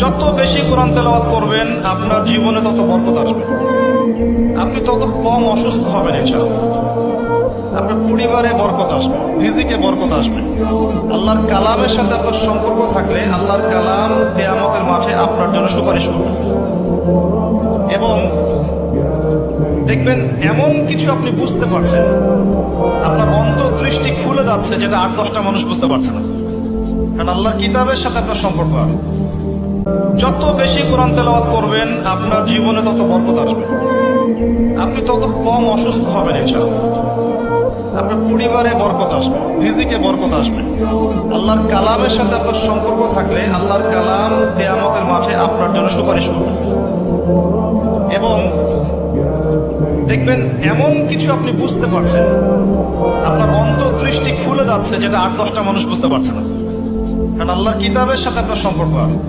যত বেশি কোরআন তেলাওয়াত করবেন আপনার জীবনে তত বরকত আসবে, আপনি তত কম অসুস্থ হবেন ইনশাআল্লাহ। আপনার পরিবারে বরকত আসবে, রিজিকে বরকত আসবে। আল্লাহর কালামের সাথে আপনার সম্পর্ক থাকলে আল্লাহর কালাম কিয়ামতের মাঠে আপনার জন্য সুপারিশ করবে। এবং দেখবেন এমন কিছু আপনি বুঝতে পারছেন, আপনার অন্তর্দৃষ্টি খুলে যাচ্ছে, যেটা 8-10টা মানুষ বুঝতে পারছে না, কারণ আল্লাহর কিতাবের সাথে আপনার সম্পর্ক আছে। যত বেশি কোরআন তেলাওয়াত করবেন আপনার জীবনে তত বরকত আসবে, আপনি তত কম অসুস্থ হবেন ইনশাআল্লাহ। আপনার পরিবারে বরকত আসবে, রিজিকে বরকত আসবে। আল্লাহর কালামের সাথে আপনার সম্পর্ক থাকলে আল্লাহর কালাম কিয়ামতের মাঠে আপনার জন্য সুপারিশ করবে। এবং দেখবেন এমন কিছু আপনি বুঝতে পারছেন, আপনার অন্তর্দৃষ্টি খুলে যাচ্ছে, যেটা 8-10টা মানুষ বুঝতে পারছে না, কারণ আল্লাহর কিতাবের সাথে আপনার সম্পর্ক আছে।